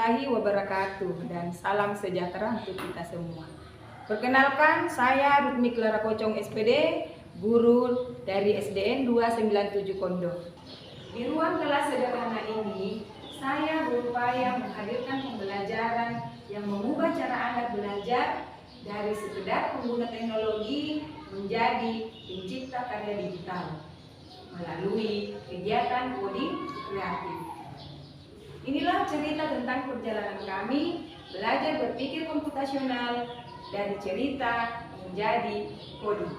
warahmatullahi wabarakatuh dan salam sejahtera untuk kita semua. Perkenalkan, saya Rutmi Clara Kocong SPD, guru dari SDN 297 Kondo. Di ruang kelas sederhana ini, saya berupaya menghadirkan pembelajaran yang mengubah cara Anda belajar dari sekedar pengguna teknologi menjadi pencipta karya digital melalui kegiatan coding kreatif. Inilah cerita tentang perjalanan kami belajar berpikir komputasional dari cerita menjadi coding.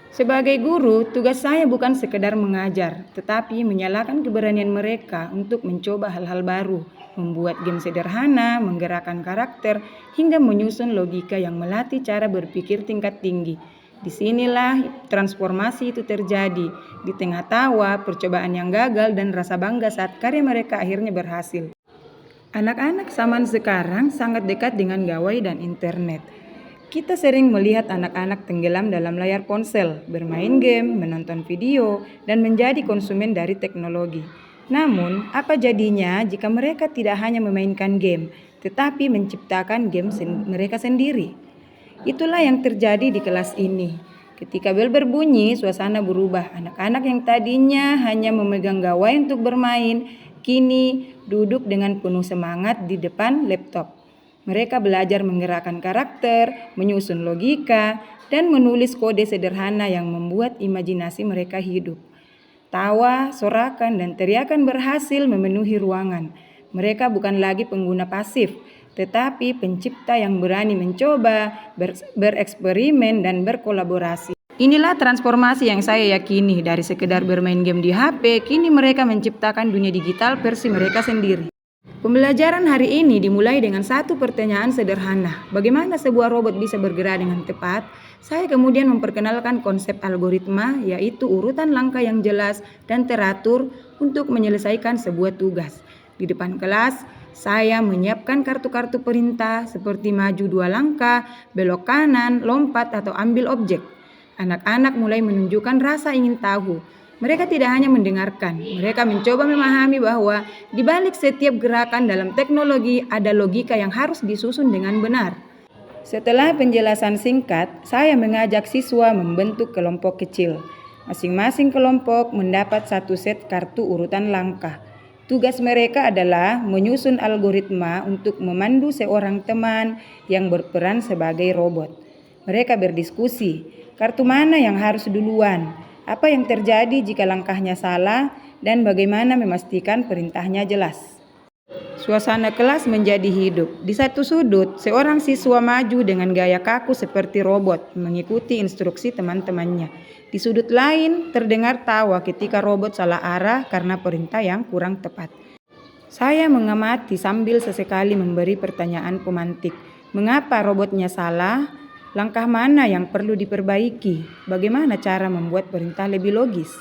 Sebagai guru, tugas saya bukan sekedar mengajar, tetapi menyalakan keberanian mereka untuk mencoba hal-hal baru, membuat game sederhana, menggerakkan karakter, hingga menyusun logika yang melatih cara berpikir tingkat tinggi. Disinilah transformasi itu terjadi, di tengah tawa, percobaan yang gagal, dan rasa bangga saat karya mereka akhirnya berhasil. Anak-anak zaman sekarang sangat dekat dengan gawai dan internet. Kita sering melihat anak-anak tenggelam dalam layar ponsel, bermain game, menonton video, dan menjadi konsumen dari teknologi. Namun, apa jadinya jika mereka tidak hanya memainkan game, tetapi menciptakan game mereka sendiri? Itulah yang terjadi di kelas ini. Ketika bel berbunyi, suasana berubah. Anak-anak yang tadinya hanya memegang gawai untuk bermain, kini duduk dengan penuh semangat di depan laptop. Mereka belajar menggerakkan karakter, menyusun logika, dan menulis kode sederhana yang membuat imajinasi mereka hidup. Tawa, sorakan, dan teriakan berhasil memenuhi ruangan. Mereka bukan lagi pengguna pasif, tetapi pencipta yang berani mencoba, bereksperimen, dan berkolaborasi. Inilah transformasi yang saya yakini. Dari sekedar bermain game di HP, kini mereka menciptakan dunia digital versi mereka sendiri. Pembelajaran hari ini dimulai dengan satu pertanyaan sederhana. Bagaimana sebuah robot bisa bergerak dengan tepat? Saya kemudian memperkenalkan konsep algoritma, yaitu urutan langkah yang jelas dan teratur untuk menyelesaikan sebuah tugas. Di depan kelas, saya menyiapkan kartu-kartu perintah seperti maju 2 langkah, belok kanan, lompat, atau ambil objek. Anak-anak mulai menunjukkan rasa ingin tahu. Mereka tidak hanya mendengarkan, mereka mencoba memahami bahwa di balik setiap gerakan dalam teknologi ada logika yang harus disusun dengan benar. Setelah penjelasan singkat, saya mengajak siswa membentuk kelompok kecil. Masing-masing kelompok mendapat satu set kartu urutan langkah. Tugas mereka adalah menyusun algoritma untuk memandu seorang teman yang berperan sebagai robot. Mereka berdiskusi, kartu mana yang harus duluan, apa yang terjadi jika langkahnya salah, dan bagaimana memastikan perintahnya jelas. Suasana kelas menjadi hidup. Di satu sudut, seorang siswa maju dengan gaya kaku seperti robot, mengikuti instruksi teman-temannya. Di sudut lain, terdengar tawa ketika robot salah arah karena perintah yang kurang tepat. Saya mengamati sambil sesekali memberi pertanyaan pemantik. Mengapa robotnya salah? Langkah mana yang perlu diperbaiki? Bagaimana cara membuat perintah lebih logis?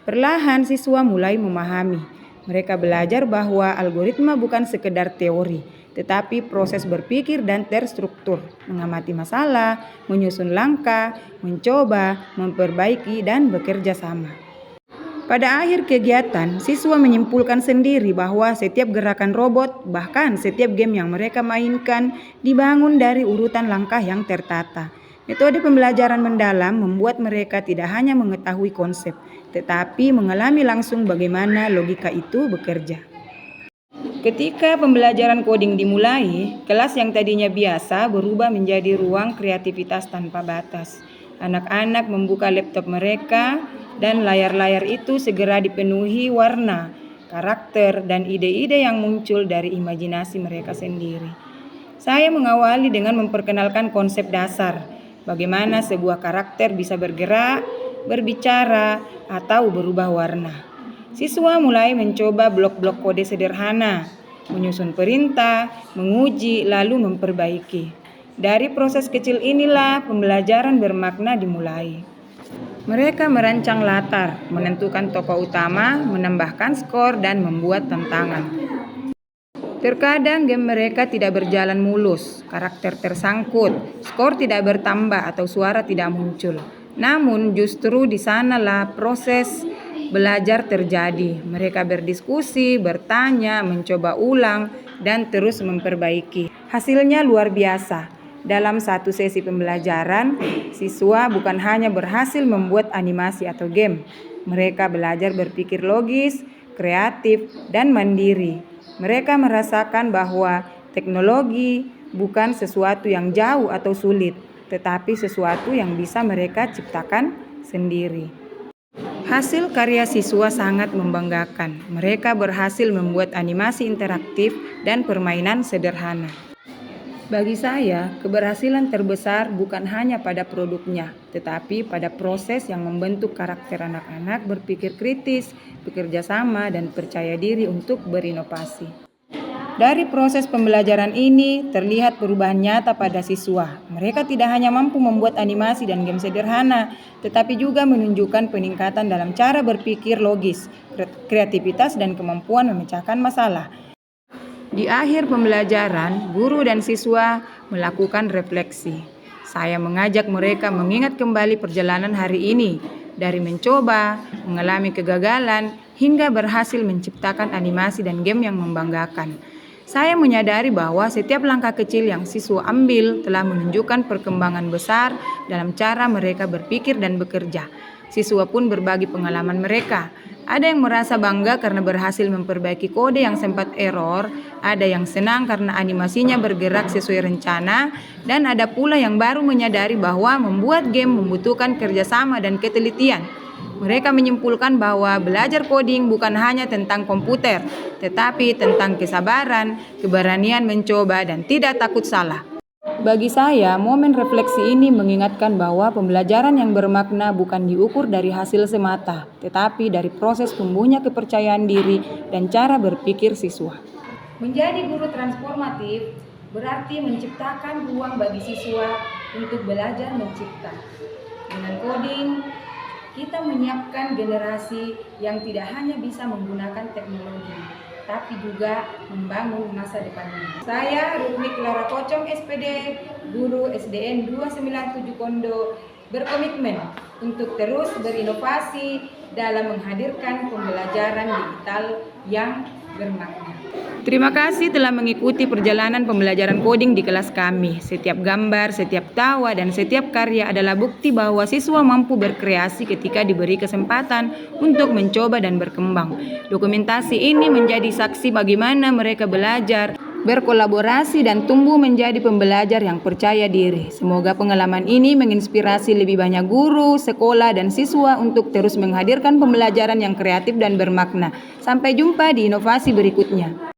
Perlahan siswa mulai memahami. Mereka belajar bahwa algoritma bukan sekedar teori, tetapi proses berpikir dan terstruktur, mengamati masalah, menyusun langkah, mencoba, memperbaiki, dan bekerja sama. Pada akhir kegiatan, siswa menyimpulkan sendiri bahwa setiap gerakan robot, bahkan setiap game yang mereka mainkan, dibangun dari urutan langkah yang tertata. Metode pembelajaran mendalam membuat mereka tidak hanya mengetahui konsep, tetapi mengalami langsung bagaimana logika itu bekerja. Ketika pembelajaran coding dimulai, kelas yang tadinya biasa berubah menjadi ruang kreativitas tanpa batas. Anak-anak membuka laptop mereka dan layar-layar itu segera dipenuhi warna, karakter, dan ide-ide yang muncul dari imajinasi mereka sendiri. Saya mengawali dengan memperkenalkan konsep dasar, bagaimana sebuah karakter bisa bergerak, berbicara, atau berubah warna. Siswa mulai mencoba blok-blok kode sederhana, menyusun perintah, menguji, lalu memperbaiki. Dari proses kecil inilah pembelajaran bermakna dimulai. Mereka merancang latar, menentukan tokoh utama, menambahkan skor, dan membuat tantangan. Terkadang game mereka tidak berjalan mulus, karakter tersangkut, skor tidak bertambah atau suara tidak muncul. Namun justru di sanalah proses belajar terjadi. Mereka berdiskusi, bertanya, mencoba ulang, dan terus memperbaiki. Hasilnya luar biasa. Dalam satu sesi pembelajaran, siswa bukan hanya berhasil membuat animasi atau game. Mereka belajar berpikir logis, kreatif, dan mandiri. Mereka merasakan bahwa teknologi bukan sesuatu yang jauh atau sulit, tetapi sesuatu yang bisa mereka ciptakan sendiri. Hasil karya siswa sangat membanggakan. Mereka berhasil membuat animasi interaktif dan permainan sederhana. Bagi saya, keberhasilan terbesar bukan hanya pada produknya, tetapi pada proses yang membentuk karakter anak-anak berpikir kritis, bekerja sama, dan percaya diri untuk berinovasi. Dari proses pembelajaran ini, terlihat perubahan nyata pada siswa. Mereka tidak hanya mampu membuat animasi dan game sederhana, tetapi juga menunjukkan peningkatan dalam cara berpikir logis, kreativitas, dan kemampuan memecahkan masalah. Di akhir pembelajaran, guru dan siswa melakukan refleksi. Saya mengajak mereka mengingat kembali perjalanan hari ini, dari mencoba, mengalami kegagalan, hingga berhasil menciptakan animasi dan game yang membanggakan. Saya menyadari bahwa setiap langkah kecil yang siswa ambil telah menunjukkan perkembangan besar dalam cara mereka berpikir dan bekerja. Siswa pun berbagi pengalaman mereka. Ada yang merasa bangga karena berhasil memperbaiki kode yang sempat error, ada yang senang karena animasinya bergerak sesuai rencana, dan ada pula yang baru menyadari bahwa membuat game membutuhkan kerjasama dan ketelitian. Mereka menyimpulkan bahwa belajar coding bukan hanya tentang komputer, tetapi tentang kesabaran, keberanian mencoba, dan tidak takut salah. Bagi saya, momen refleksi ini mengingatkan bahwa pembelajaran yang bermakna bukan diukur dari hasil semata, tetapi dari proses tumbuhnya kepercayaan diri dan cara berpikir siswa. Menjadi guru transformatif berarti menciptakan ruang bagi siswa untuk belajar mencipta. Dengan coding, kita menyiapkan generasi yang tidak hanya bisa menggunakan teknologi, tapi juga membangun masa depannya. Saya Rutmik Lara Kocong SPD, guru SDN 297 Kondo, berkomitmen untuk terus berinovasi dalam menghadirkan pembelajaran digital yang bermakna. Terima kasih telah mengikuti perjalanan pembelajaran coding di kelas kami. Setiap gambar, setiap tawa, dan setiap karya adalah bukti bahwa siswa mampu berkreasi ketika diberi kesempatan untuk mencoba dan berkembang. Dokumentasi ini menjadi saksi bagaimana mereka belajar, berkolaborasi, dan tumbuh menjadi pembelajar yang percaya diri. Semoga pengalaman ini menginspirasi lebih banyak guru, sekolah, dan siswa untuk terus menghadirkan pembelajaran yang kreatif dan bermakna. Sampai jumpa di inovasi berikutnya.